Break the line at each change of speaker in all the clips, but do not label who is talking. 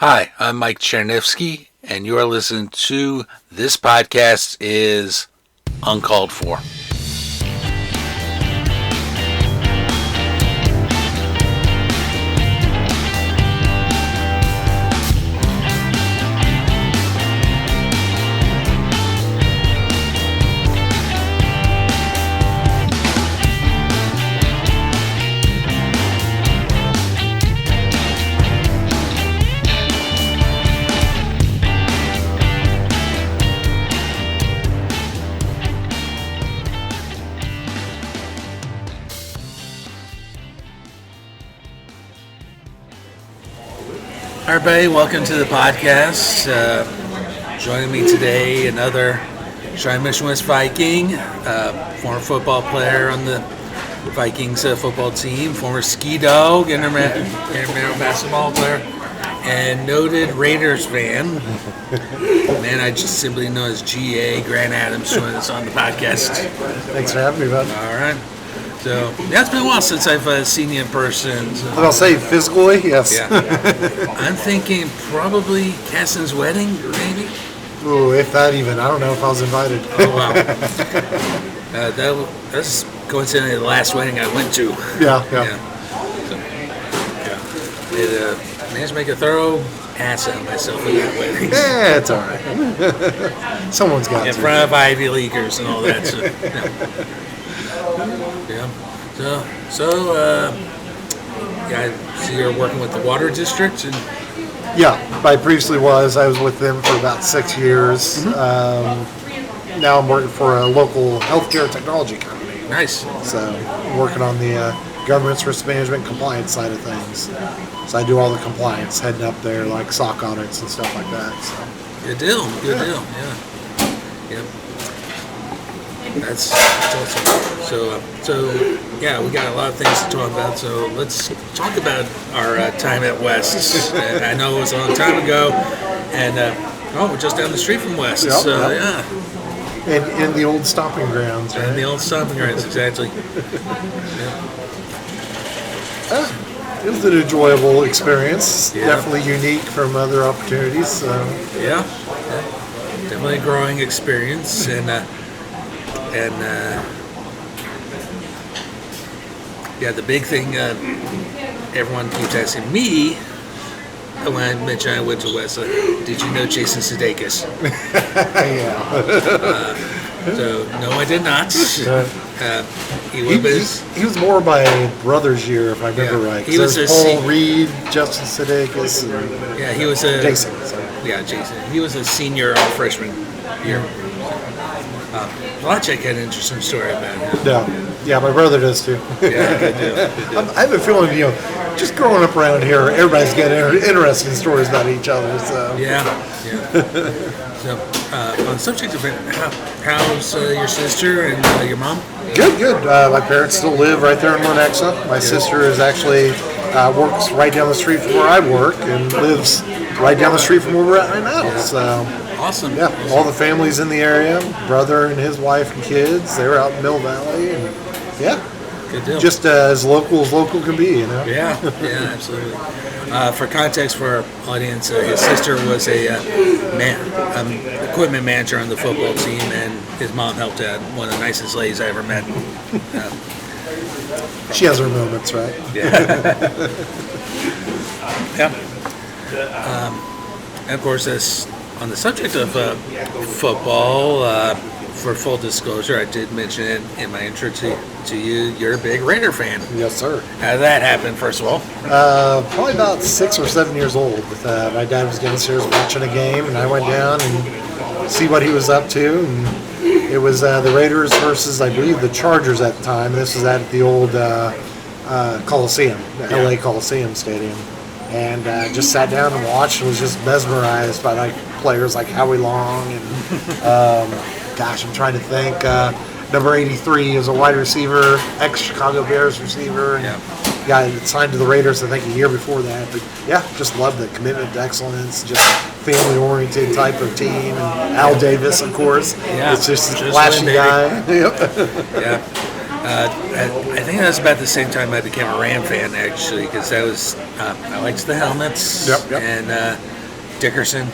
Hi, I'm Mike Cherniffsky, and you are listening to This Podcast is Uncalled For. Hi everybody, welcome to the podcast. Joining me today, another Shawnee Mission West Viking, former football player on the Vikings football team, former ski dog, intramural basketball player, and noted Raiders fan. Man, I just simply know as GA, Grant Adams, joining us on the podcast.
Thanks for having me, bud.
All right. So, yeah, it's been a while since I've seen you in person. So.
I'll say physically, yes.
Yeah. I'm thinking probably Caston's wedding, maybe?
Ooh, if that even. I don't know if I was invited.
Oh, wow. That's coincidentally the last wedding I went to.
Yeah.
So, managed to make a thorough ass out of myself at that wedding.
Yeah, it's all right. Someone's got to.
In front of Ivy Leaguers and all that. I see you're working with the Water District. And
Yeah, I previously was. I was with them for about 6 years.
Mm-hmm.
Now I'm working for a local healthcare technology company.
Nice.
So I'm working on the government's risk management compliance side of things. So I do all the compliance, heading up there, like SOC audits and stuff like that. So.
Good deal. Yeah. That's awesome. So we got a lot of things to talk about. So let's talk about our time at West. And I know it was a long time ago, and we're just down the street from West.
Yep,
so
yep.
yeah.
And in the old stomping grounds, right?
In the old stomping grounds, exactly.
It was an enjoyable experience.
Yeah.
Definitely unique from other opportunities. So.
Yeah. Definitely a growing experience, and the big thing everyone keeps asking me when I mention I went to West, did you know Jason Sudeikis?
Yeah.
So no, I did not. He
was more my brother's year, if I remember right.
He was
Paul Reed, Justin Sudeikis.
Yeah, he was a
Jason.
Yeah, Jason. He was a senior freshman year. Blachek had an interesting story about him.
Yeah, my brother does too.
Yeah, good deal.
I have a feeling, just growing up around here, everybody's got interesting stories about each other. So.
Yeah. So, on the subject of it, how's your sister and your mom?
Good. My parents still live right there in Lenexa. My sister is actually works right down the street from where I work and lives right down the street from where we're at right now.
Yeah.
So.
Awesome.
Yeah, all the families in the area, brother and his wife and kids, they were out in Mill Valley, and
good deal.
Just as local can be,
Yeah, absolutely. For context for our audience, his sister was a equipment manager on the football team, and his mom helped out. One of the nicest ladies I ever met.
She has her moments, right?
Yeah. And of course, on the subject of football, for full disclosure, I did mention it in my intro to you. You're a big Raider fan.
Yes, sir.
How did that happen, first of all?
Probably about 6 or 7 years old. My dad was downstairs watching a game, and I went down and see what he was up to. And it was the Raiders versus, I believe, the Chargers at the time. This was at the old Coliseum, the LA Coliseum Stadium. And just sat down and watched and was just mesmerized by players like Howie Long and I'm trying to think. Number 83 is a wide receiver, ex-Chicago Bears receiver, and got signed to the Raiders I think a year before that. But just loved the commitment to excellence, just family-oriented type of team. And Al Davis, of course, it's just a flashy guy.
Yeah. I think that was about the same time I became a Ram fan, actually, because that was I liked the helmets.
Yep.
And Dickerson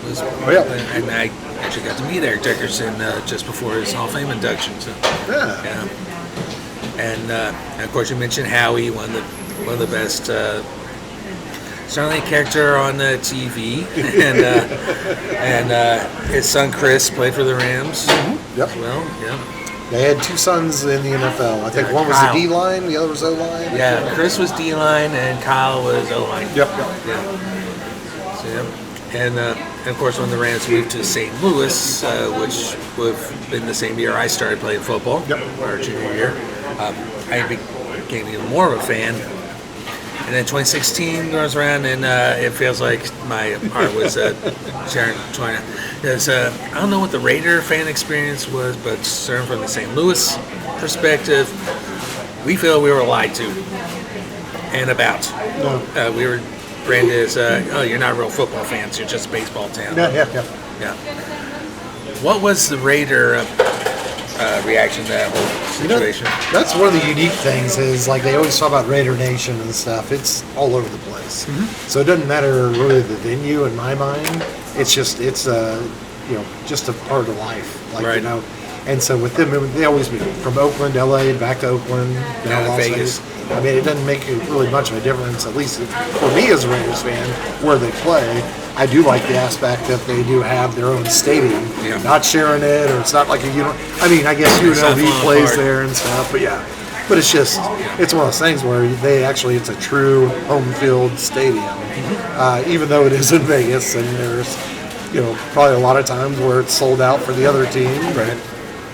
was.
Oh, yeah.
And I actually got to meet Eric Dickerson just before his Hall of Fame induction. So
Yeah.
And of course, you mentioned Howie, one of the best. Certainly a character on the TV, and his son Chris played for the Rams.
Yep.
As well, yeah.
They had two sons in the NFL. I think
Yeah,
one was
Kyle.
the D-line, the other was O-line.
Yeah, Chris was D-line and Kyle was O-line.
Yep.
Yeah. So, yeah. And of course, when the Rams moved to St. Louis, which would have been the same year I started playing football,
Yep.
our junior year, I became even more of a fan. And then 2016 goes around, and it feels like my heart was trying to. Because I don't know what the Raider fan experience was, but certainly from the St. Louis perspective, we feel we were lied to and about.
No.
We were branded as, oh, you're not real football fans, you're just a baseball town.
Yeah.
Yeah. What was the Raider reaction to that whole situation?
That's one of the unique things is like they always talk about Raider Nation and stuff. It's all over the place. So it doesn't matter really the venue in my mind. It's just just a part of life, like
Right.
And so with them, they always be from Oakland, LA, back to Oakland,
Down to
Las
Vegas.
I mean, it doesn't make really much of a difference. At least for me as a Raiders fan, where they play. I do like the aspect that they do have their own stadium,
Yeah.
not sharing it, or it's not like I mean, I guess
It's not
UNLV
falling
plays
apart.
there and stuff, but yeah. But it's just, it's one of those things where it's a true home field stadium, even though it is in Vegas, and there's, probably a lot of times where it's sold out for the other team,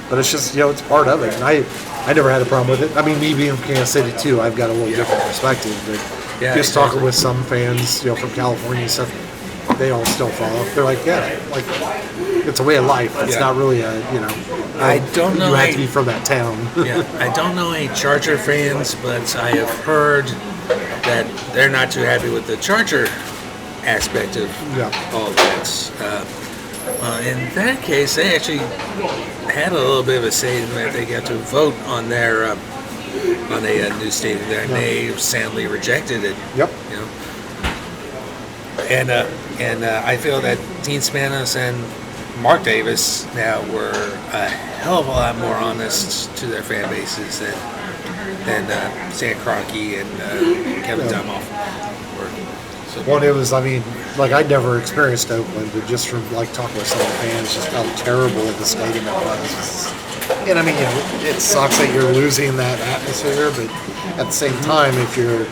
but it's just, it's part of it, and I never had a problem with it. I mean, me being from Kansas City too, I've got a little different perspective, but
Yeah,
just
exactly.
talking with some fans, from California and stuff, they all still follow. They're like, it's a way of life. It's
Yeah.
not really
I don't know.
You have to be from that town.
Yeah, I don't know any Charger fans, but I have heard that they're not too happy with the Charger aspect of
Yeah.
all of that. In that case, they actually had a little bit of a say in that they got to vote on their on a new stadium there, and they soundly rejected it.
Yep.
And I feel that Dean Spanos and Mark Davis now were a hell of a lot more honest to their fan bases than Stan Kroenke and Kevin Dumoff were. So,
Well, it was, I mean, like I'd never experienced Oakland, but just from like talking with some of the fans, just how terrible the stadium it was. And I mean, it sucks that you're losing that atmosphere, but at the same time, if you're,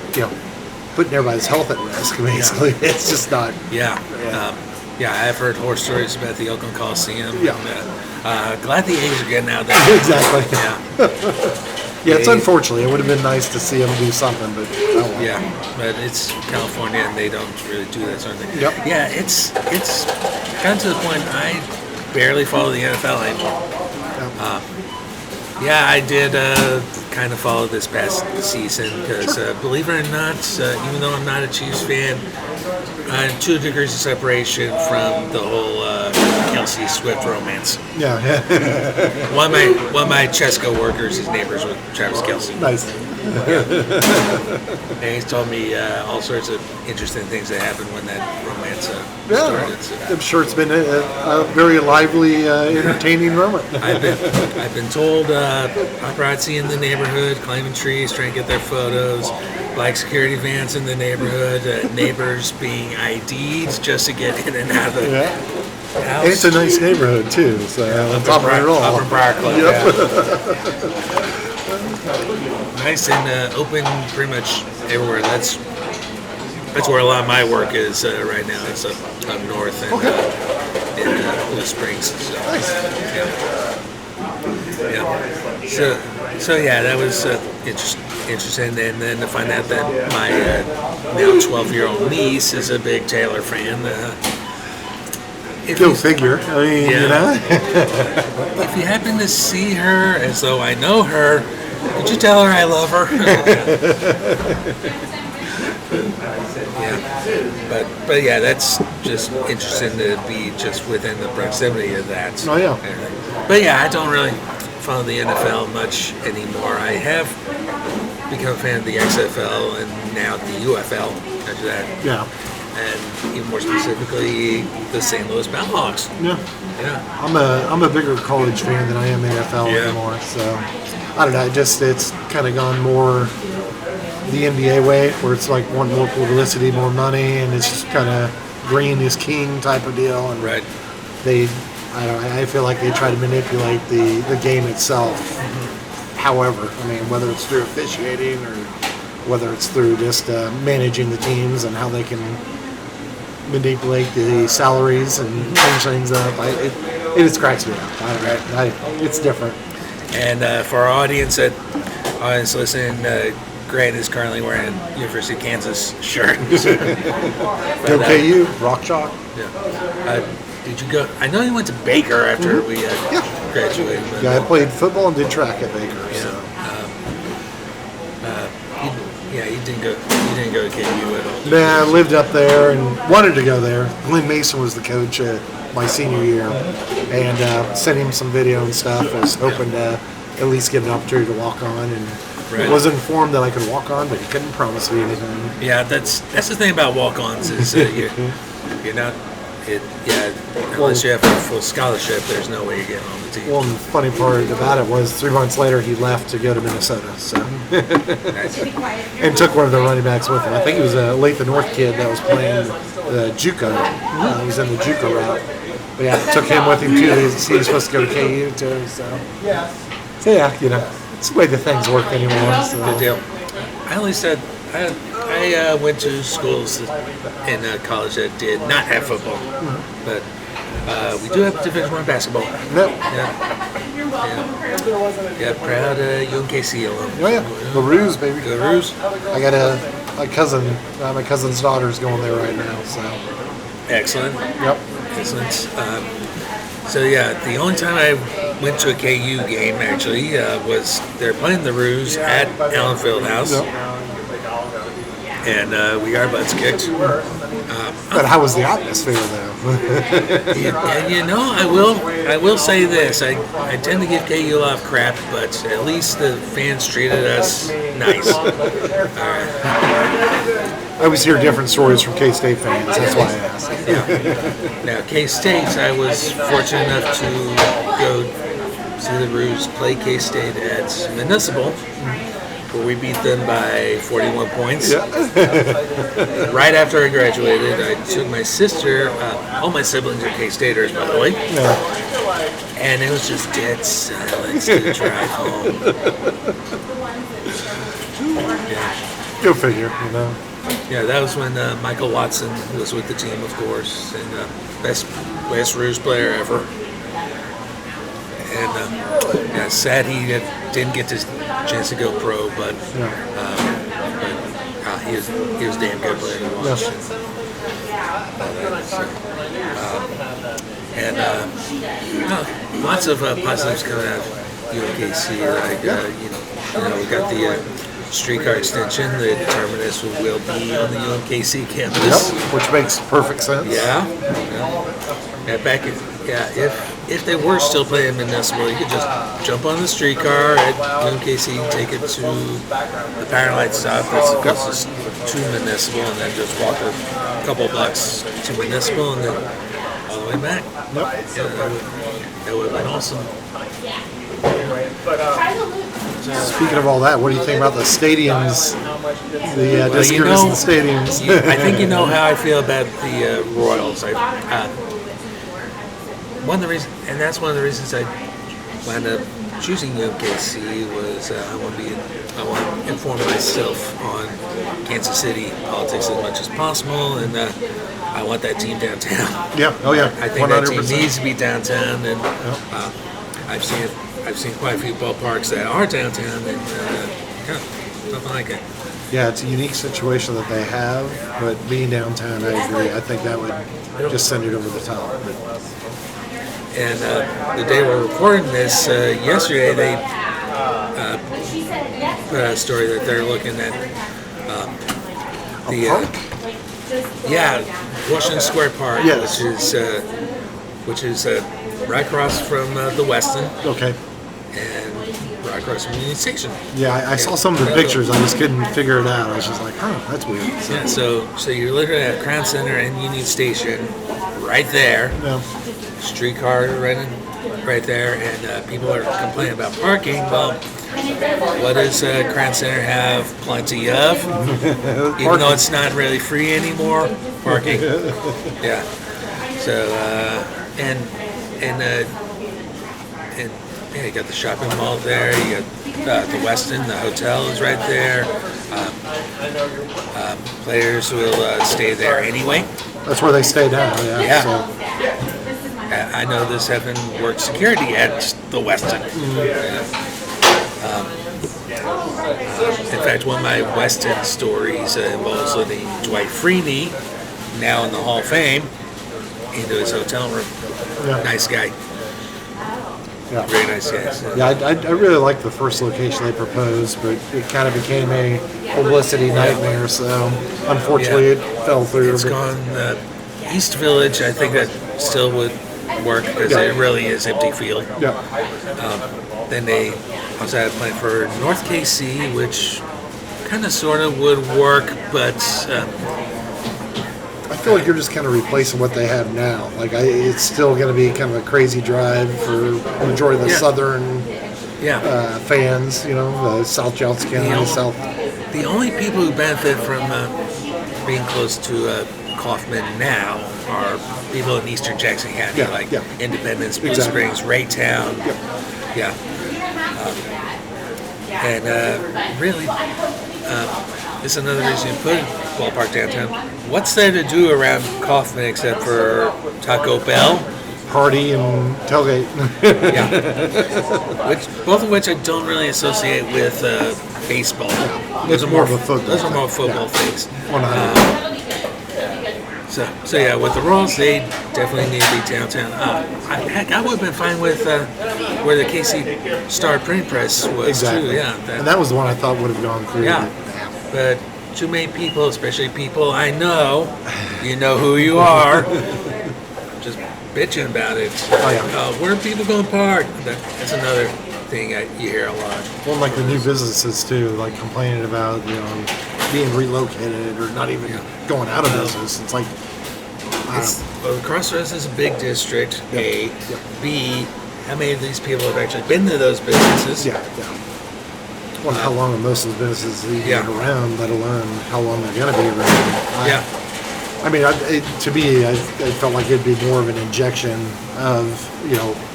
putting everybody's health at risk, basically, it's just not.
yeah. I've heard horror stories about the Oakland Coliseum.
Yeah.
And, glad the A's are getting out there.
Exactly.
Yeah.
Yeah, it's unfortunate. It would have been nice to see them do something, but oh well.
Yeah, but it's California and they don't really do that sort of thing.
Yep.
Yeah, it's gotten to the point I barely follow the NFL anymore. Yeah, I did kind of follow this past season because, believe it or not, even though I'm not a Chiefs fan, I'm 2 degrees of separation from the whole Kelsey Swift romance.
Yeah.
One of my Chesco workers is neighbors with Travis Kelsey.
Nice.
And he's told me all sorts of interesting things that happened when that romance started. So
I'm sure it's been a very lively, entertaining moment.
I've been told paparazzi in the neighborhood climbing trees trying to get their photos, black security vans in the neighborhood, neighbors being ID'd just to get in and out of the
Yeah.
house.
And it's a nice neighborhood too, so on top of it all.
Upper Briarcliff,
Yep.
yeah. Nice and open pretty much everywhere. That's where a lot of my work is right now. It's up north and in Blue Springs. So,
Nice.
yeah. So yeah, that was interesting. And then to find out that my now 12-year-old niece is a big Taylor fan.
Go figure. I mean,
Yeah. If you happen to see her, as though I know her, could you tell her I love her? Yeah, but yeah, that's just interesting to be just within the proximity of that.
Oh, yeah.
But yeah, I don't really follow the NFL much anymore. I have become a fan of the XFL and now the UFL after that.
Yeah.
And even more specifically, the St. Louis Battlehawks.
Yeah.
Yeah.
I'm a bigger college fan than I am NFL anymore. So I don't know. It's kind of gone more the NBA way, where it's like want more publicity, more money, and it's just kind of green is king type of deal. And
Right.
I feel like they try to manipulate the game itself. However, I mean, whether it's through officiating or whether it's through just managing the teams and how they can manipulate the salaries and change things up, it just cracks me up. It's different.
And for our audience listening, Grant is currently wearing a University of Kansas shirt.
Go KU, Rock Chalk.
Yeah. Did you go? I know you went to Baker after we graduated. But,
I played football and did track at Baker.
Yeah.
So.
You didn't go to KU at all.
Nah, I lived up there and wanted to go there. Glenn Mason was the coach my senior year, and sent him some video and stuff. I was hoping to at least get an opportunity to walk on, and was informed that I could walk on, but he couldn't promise me anything.
Yeah, that's the thing about walk-ons is you're not. Unless you have a full scholarship, there's no way you're getting on the team.
Well, the funny part about it was 3 months later he left to go to Minnesota, so and took one of the running backs with him. I think he was a Lathan North kid that was playing the JUCO. He was in the JUCO route, but yeah, took him with him too. He was supposed to go to KU too, so yeah, it's the way the things work anymore. So.
Good deal. I only said I went to schools in college that did not have football, but we do have Division I basketball.
Yep.
Yeah, proud UMKC alum.
Oh yeah, the Ruse, baby.
The Ruse.
I got my cousin's daughter's going there right now. So.
Excellent.
Yep.
Excellent. So yeah, the only time I went to a KU game actually was they're playing the Ruse at Allen Fieldhouse.
Yep.
And we got our butts kicked.
But how was the atmosphere though?
And I will say this. I tend to give KU a lot of crap, but at least the fans treated us nice. All right.
I always hear different stories from K-State fans. That's why I asked.
Yeah. Now K-State, I was fortunate enough to go see the Ruse play K-State at Municipal. Where we beat them by 41 points.
Yeah.
Right after I graduated, I took my sister, all my siblings are K-Staters, by the way, and it was just dead silence to drive home.
Go figure,
Yeah, that was when Michael Watson was with the team, of course, and best Ruse player ever. And sad he didn't get his chance to go pro, but he was damn good player to watch. Lots of positives coming out of UMKC. Like we got the streetcar extension. The terminus will be on the UMKC campus,
which makes perfect sense.
Yeah. If they were still playing Municipal, you could just jump on the streetcar at UMKC, take it to the Power Light stop that's closest to Municipal, and then just walk a couple blocks to Municipal and then all the way back.
Yep.
That would have been awesome.
Speaking of all that, what do you think about the stadiums? The discourse in the stadiums.
I think you know how I feel about the Royals. One of the reasons, and that's one of the reasons I wound up choosing UMKC was I want to inform myself on Kansas City politics as much as possible, and I want that team downtown.
Yeah. Oh yeah.
I think
100%.
that team needs to be downtown, and I've seen quite a few ballparks that are downtown, and nothing like it.
Yeah, it's a unique situation that they have, but being downtown, I agree. I think that would just send it over the top.
And the day we're recording this, yesterday they put out a story that they're looking at Washington Square Park,
yes.
which is right across from the Westin.
Okay.
and right across from the Union Station.
Yeah, I saw some of the pictures. I just couldn't figure it out. I was just like, that's weird.
Yeah, so you're literally at Crown Center and Union Station, right there.
Yeah.
Streetcar right there, and people are complaining about parking. Well, what does Crown Center have plenty of? Even though it's not really free anymore, parking. Yeah. So and yeah, you got the shopping mall there. You got the Westin, the hotel is right there. Players will stay there anyway.
That's where they stay now. Yeah.
Yeah.
So.
I know this, having worked security at the Westin. In fact, one of my Westin stories involves living Dwight Freeney, now in the Hall of Fame, into his hotel room.
Yeah.
Nice guy.
Yeah.
Very nice guy. So.
Yeah, I really liked the first location they proposed, but it kind of became a publicity nightmare. So unfortunately, it fell through.
It's gone. East Village, I think that still would work because it really is empty field.
Yeah.
Then they also had a plan for North KC, which kind of sort of would work, but
I feel like you're just kind of replacing what they have now. Like it's still going to be kind of a crazy drive for the majority of the southern fans. You know, the South Johnson County, South.
The only people who benefit from being close to Kaufman now are people in eastern Jackson County, Independence, Blue Springs, Raytown. Yeah. And really, this is another reason you put ballpark downtown. What's there to do around Kaufman except for Taco Bell?
Party and tailgate.
Both of which I don't really associate with baseball.
Those are more of a football.
Those are more football things.
100.
So yeah, with the Royals, they definitely need to be downtown. Heck, I would have been fine with where the KC Star Printing Press was too. Yeah,
and that was the one I thought would have gone through.
Yeah, but too many people, especially people I know, you know who you are, just bitching about it. Where are people going to park? That's another thing you hear a lot.
Well, like the new businesses too, like complaining about being relocated or not even going out of business. It's like,
well, the Crossroads is a big district, A. B, how many of these people have actually been to those businesses?
Well, how long are most of the businesses even around, let alone how long they're going to be around? I mean, to me, I felt like it'd be more of an injection of,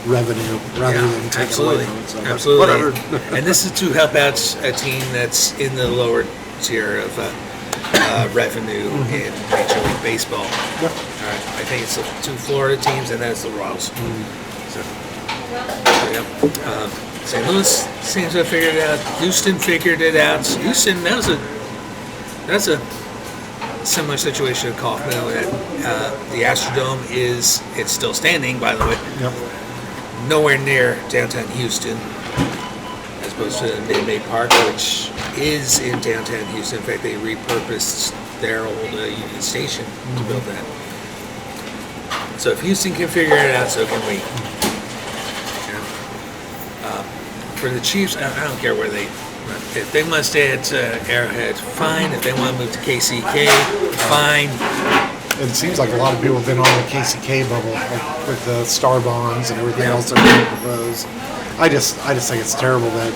revenue rather than taking away from it. So,
absolutely. And this is to help out a team that's in the lower tier of revenue in Major League Baseball. I think it's the two Florida teams, and then it's the Royals. St. Louis seems to have figured it out. Houston figured it out. Houston, that's a similar situation to Kaufman. The Astrodome it's still standing, by the way. Nowhere near downtown Houston, as opposed to Inmate Park, which is in downtown Houston. In fact, they repurposed their old Union Station to build that. So if Houston can figure it out, so can we. For the Chiefs, I don't care where if they want to stay at Arrowhead, fine. If they want to move to KCK, fine.
It seems like a lot of people have been on the KCK bubble, like with the star bonds and everything else they're going to propose. I just think it's terrible that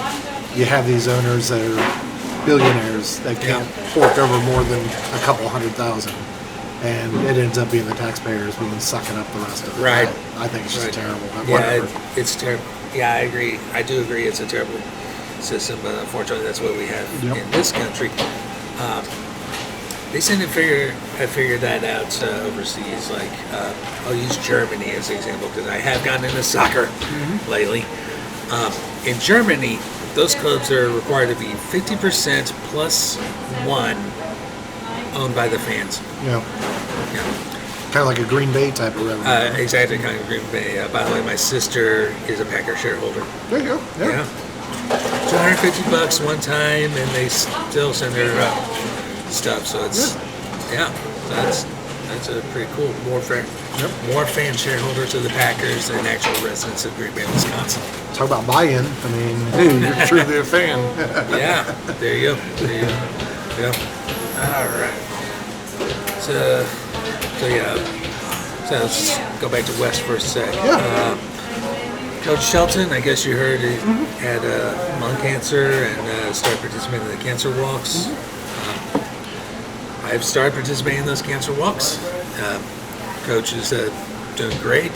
you have these owners that are billionaires that can't fork over more than a couple $100,000, and it ends up being the taxpayers being sucking up the rest of it.
Right.
I think it's just terrible. But
it's terrible. Yeah, I agree. I do agree it's a terrible system, but unfortunately that's what we have in this country. They seem to have figured that out overseas. Like, I'll use Germany as an example because I have gotten into soccer lately. In Germany, those clubs are required to be 50% plus one owned by the fans.
Kind of like a Green Bay type of revenue.
Exactly, kind of Green Bay. By the way, my sister is a Packer shareholder.
There you go. Yeah.
$250 one time, and they still send her stuff. So it's That's a pretty cool. More fan shareholders of the Packers than actual residents of Green Bay, Wisconsin.
Talk about buy-in. I mean, hey, you're truly a fan.
Yeah, there you go. Yeah. All right. So let's go back to West for a sec.
Yeah.
Coach Shelton, I guess you heard he had lung cancer and started participating in the cancer walks. I've started participating in those cancer walks. Coach is doing great.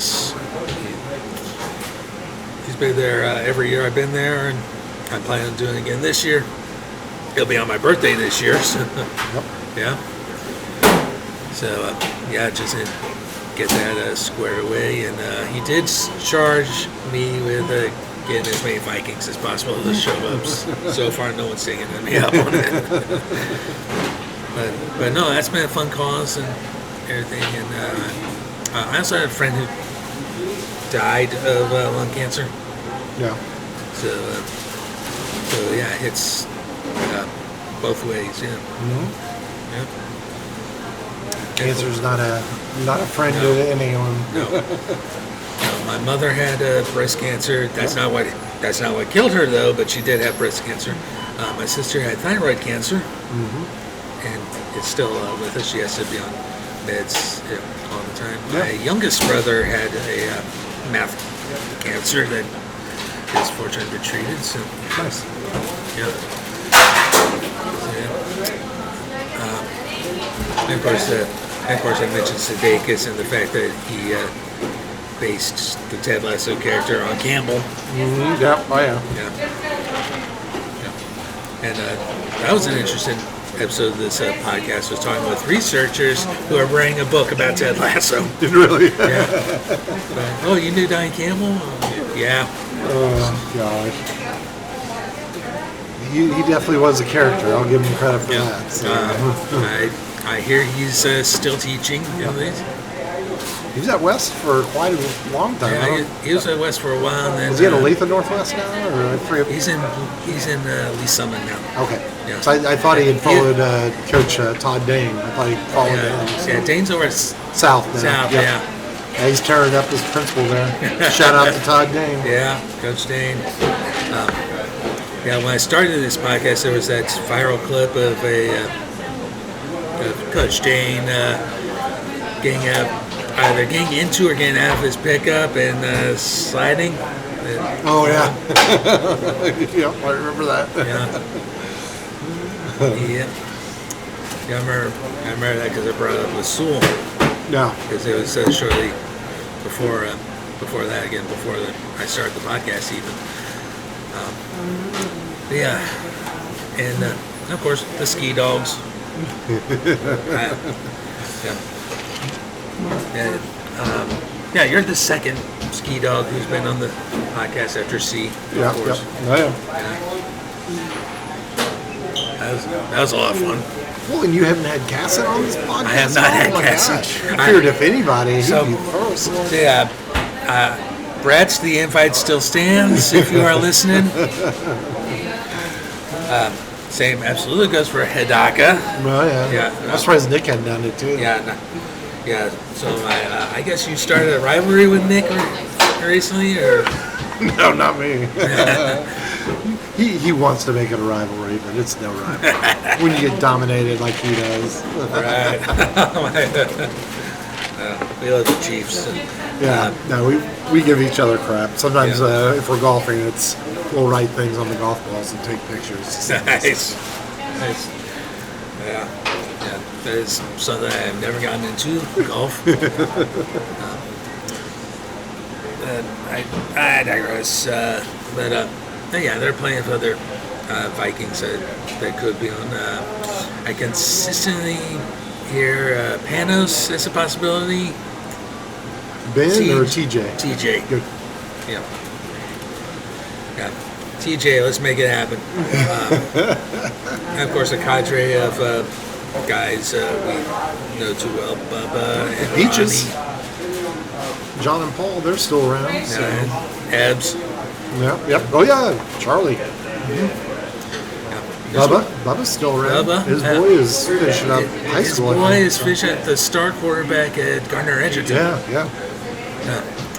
He's been there every year I've been there, and I'm planning on doing it again this year. It'll be on my birthday this year, so yeah. So just to get that squared away, and he did charge me with getting as many Vikings as possible to show up. So far, no one's taking me up on it. But no, that's been a fun cause and everything. And I also had a friend who died of lung cancer.
Yeah.
So yeah, it's both ways. Yeah.
Mm-hmm.
Yeah.
Cancer's not a friend to anyone.
No. My mother had breast cancer. That's not what killed her though. But she did have breast cancer. My sister had thyroid cancer, and it's still with us. She has to be on meds all the time. My youngest brother had a mouth cancer that is fortunately treated. So
Nice.
yeah. And of course, I mentioned Sudeikis and the fact that he based the Ted Lasso character on Campbell.
Mm-hmm. Yeah. Oh yeah.
Yeah. And that was an interesting episode of this podcast. Was talking with researchers who are writing a book about Ted Lasso.
Really?
Yeah. Oh, you knew Diane Campbell? Yeah.
Oh gosh. He definitely was a character. I'll give him credit for that. So.
I hear he's still teaching.
He was at West for quite a long time.
Yeah, he was at West for a while. And then,
was he at Olathe Northwest now? Or I forget?
He's in Lee Summit now.
Okay.
Yeah.
So I thought he had followed Coach Todd Dane. I thought he followed him. So.
Yeah, Dane's over
South now.
South,
Yep.
yeah.
He's tearing up his principal there. Shout out to Todd Dane.
Yeah, Coach Dane. When I started this podcast, there was that viral clip of Coach Dane either getting into or getting out of his pickup and sliding.
Oh yeah. Yep, I remember that.
Yeah. I remember that because I brought it up with Sewell.
Yeah.
Because it was shortly before that again, before I started the podcast even. And of course the ski dogs. You're the second ski dog who's been on the podcast after C.
Yeah.
Of course.
Oh, yeah.
That was a lot of fun.
Well, and you haven't had Cassett on this podcast?
I have not had
my
Cassett.
gosh. I figured if anybody, he'd
So-
be first.
Yeah. Bratz, the invite still stands if you are listening. Same absolutely goes for Hidaka.
Well, yeah.
Yeah.
I'm surprised Nick hadn't done it too.
Yeah. So I guess you started a rivalry with Nick recently, or
No, not me. He wants to make it a rivalry, but it's no rivalry. When you get dominated like he does.
right? We love the Chiefs.
Yeah, no, we give each other crap. Sometimes if we're golfing, we'll write things on the golf balls and take pictures.
Nice. Yeah. That is something I've never gotten into, golf. I digress. But there are plenty of other Vikings that could be on. I consistently hear Panos as a possibility.
Ben or TJ?
TJ.
Good.
Yeah. TJ, let's make it happen. And of course, a cadre of guys we know too well, Bubba and
Peaches.
Ronnie.
John and Paul, they're still around. So.
Ebbs.
Yep. Oh yeah, Charlie. Bubba's still around.
Bubba,
His boy is finishing up high school.
His boy is finishing at the star quarterback at Gardner Edgerton.
Yeah.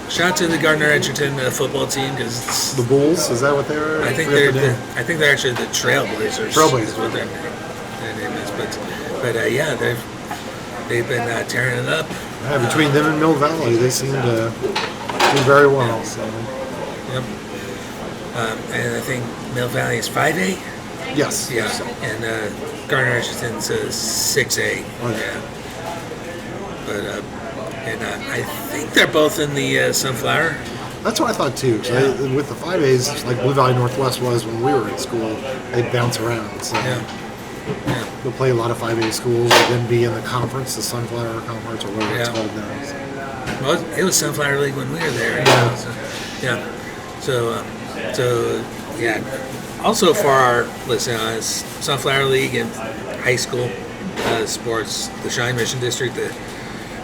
Shout out to the Gardner Edgerton football team because
The Bulls, is that what they were?
I think they're actually the Trailblazers. Is what their name is. But yeah, they've been tearing it up.
Yeah, between them and Mill Valley, they seem to do very well. So.
Yep. And I think Mill Valley is 5A.
Yes.
Yeah. And Gardner Edgerton's 6A.
Oh,
yeah. But I think they're both in the Sunflower.
That's what I thought too. With the 5As, like Blue Valley Northwest was when we were in school, they'd bounce around. So they'll play a lot of 5A schools, and then be in the conference, the Sunflower Conference, or whatever it's called now. So.
Well, it was Sunflower League when we were there. So also for our listeners, Sunflower League and high school sports, the Shawnee Mission District, the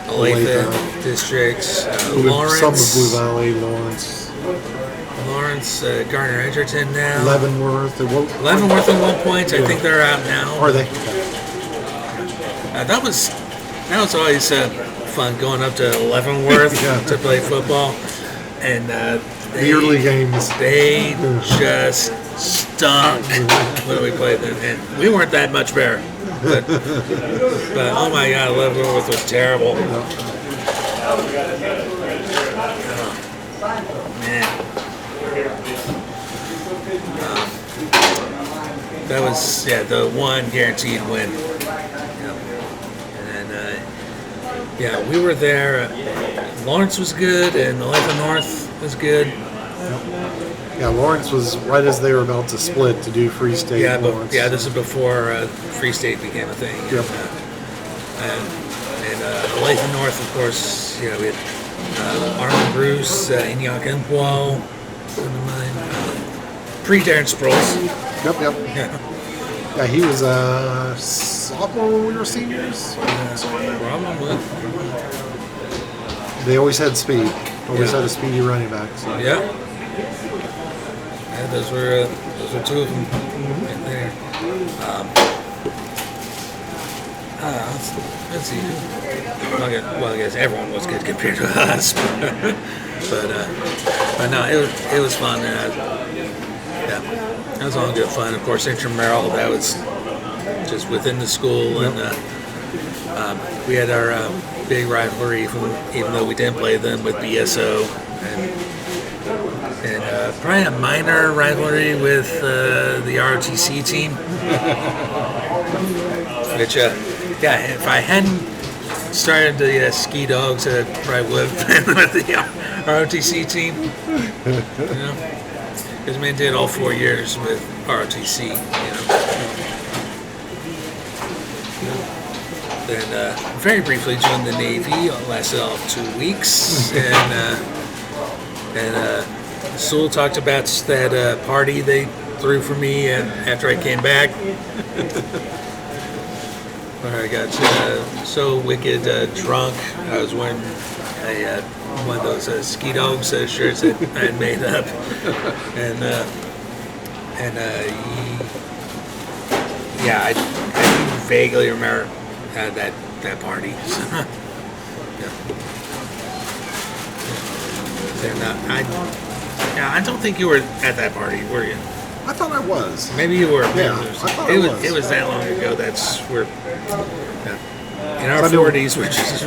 Olathe districts, Lawrence,
some of Blue Valley, Lawrence,
Gardner Edgerton now,
Leavenworth at
one point. I think they're out now.
Are they?
That was always fun going up to Leavenworth to play football, and
the early games.
They just stunk when we played them, and we weren't that much better. But oh my God, Leavenworth was terrible. Oh, man. That was the one guaranteed win. And we were there. Lawrence was good, and Olathe North was good.
Yeah, Lawrence was right as they were about to split to do Free State.
This is before Free State became a thing.
Yep.
And Olathe North, of course, we had Arlen Bruce, Inyaka Impwal, pre-Darren Sproles.
Yep. Yeah, he was a sophomore when we were seniors.
Probably.
They always had speed. Always had a speedy running back. So.
Yeah, those were two of them right there. Let's see. Well, I guess everyone was good compared to us, but no, it was fun. That was all good fun. Of course, intramural, that was just within the school, and we had our big rivalry, even though we didn't play them, with BSO, and probably a minor rivalry with the ROTC team. Which, if I hadn't started the Ski Dogs, I probably would have been with the ROTC team. Because man did all 4 years with ROTC. Then very briefly joined the Navy. Lasted all of 2 weeks, and Sewell talked about that party they threw for me after I came back. Where I got so wicked drunk, I was wearing one of those Ski Dogs shirts that I had made up, and I vaguely remember that party. I don't think you were at that party, were you?
I thought I was.
Maybe you were.
Yeah, I thought I was.
It was that long ago. That's where in our 40s, which is.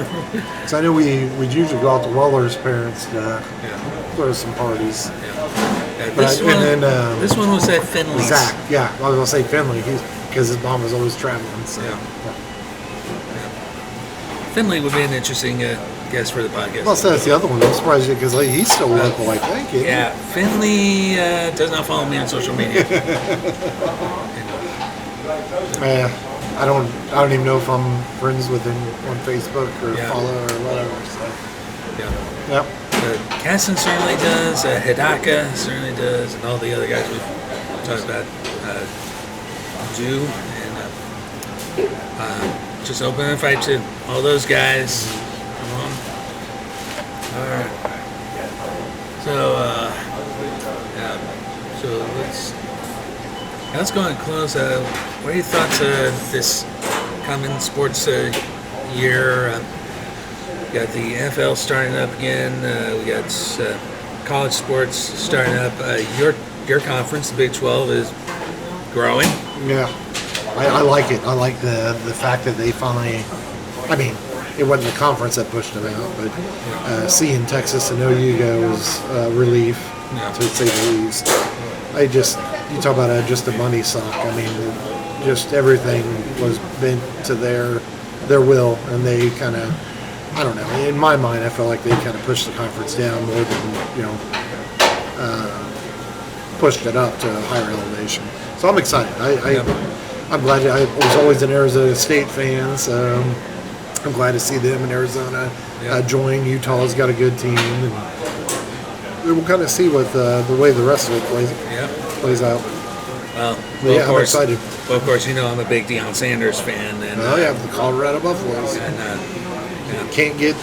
So I knew we'd usually go out to Weller's parents to throw some parties.
This one was at Finley's.
Zach, I was gonna say Finley, because his mom was always traveling. So.
Finley would be an interesting guest for the podcast.
Well, so that's the other one. I'm surprised because he's still local, I think.
Finley does not follow me on social media.
I don't even know if I'm friends with him on Facebook or follow or whatever. So. Yep.
Casson certainly does. Hidaka certainly does, and all the other guys we've talked about do. And just open a fight to all those guys. Come on. All right. So let's. Let's go and close. What are your thoughts this coming sports year? We got the NFL starting up again. We got college sports starting up. Your conference, the Big 12, is growing.
Yeah, I like it. I like the fact that they finally, I mean, it wasn't the conference that pushed them out, but seeing Texas and OU go was relief, to say the least. You talk about just a money suck. I mean, just everything was bent to their will, and they kind of, I don't know, in my mind, I felt like they kind of pushed the conference down more than, pushed it up to a higher elevation. So I'm excited. I'm glad. I was always an Arizona State fan, so I'm glad to see them in Arizona join. Utah's got a good team, and we'll kind of see what the way the rest of it plays out.
Well,
I'm excited.
Well, of course, I'm a big Deion Sanders fan. And,
the Colorado Buffaloes.
And,
can't get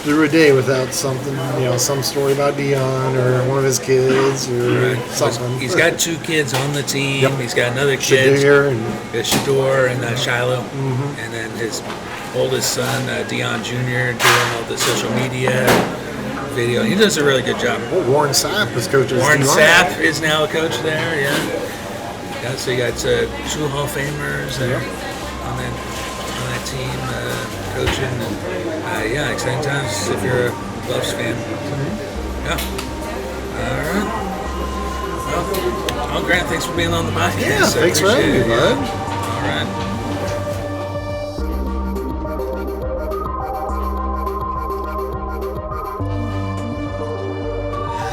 through a day without something, some story about Deion or one of his kids or something.
He's got 2 kids on the team. Yep. He's got another kid, Shador and Shiloh, and then his oldest son, Deion Jr., doing all the social media video. He does a really good job.
Well, Warren Sapp is coaching.
Warren Sapp is now a coach there. Yeah. So you got 2 Hall of Famers there on that team coaching. And, exciting times if you're a Buffs fan. Yeah. All right. Well, Grant, thanks for being on the podcast.
Yeah, thanks for having me, bud.
All right.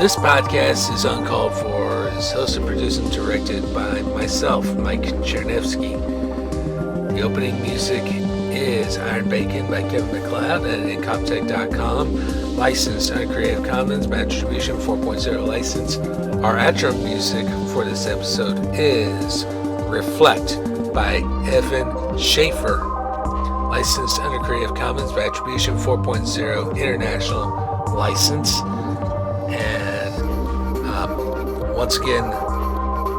This podcast is Uncalled For. It's hosted, produced, and directed by myself, Mike Chernevsky. The opening music is Iron Bacon by Kevin MacLeod at Incomtech.com. Licensed under Creative Commons by Attribution 4.0 license. Our outro music for this episode is Reflect by Evan Schaefer. Licensed under Creative Commons by Attribution 4.0 international license. And once again,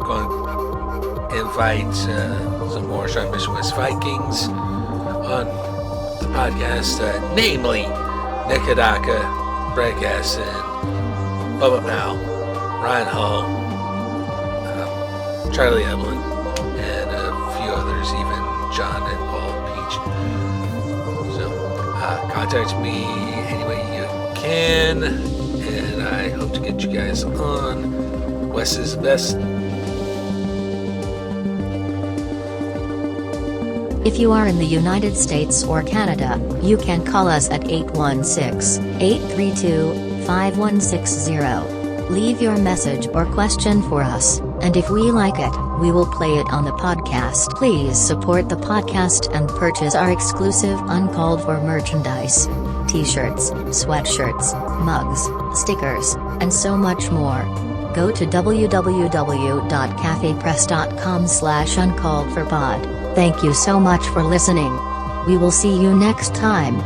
going to invite some more Shawnee Mission West Vikings on the podcast, namely Nick Hadaka, Brad Gasson, Bubba Powell, Ryan Hall, Charlie Evelyn, and a few others, even John and Paul Peach. So contact me any way you can, and I hope to get you guys on. West is the best.
If you are in the United States or Canada, you can call us at 816-832-5160. Leave your message or question for us, and if we like it, we will play it on the podcast. Please support the podcast and purchase our exclusive Uncalled For merchandise. T-shirts, sweatshirts, mugs, stickers, and so much more. Go to www.cafepress.com/uncalledforpod. Thank you so much for listening. We will see you next time.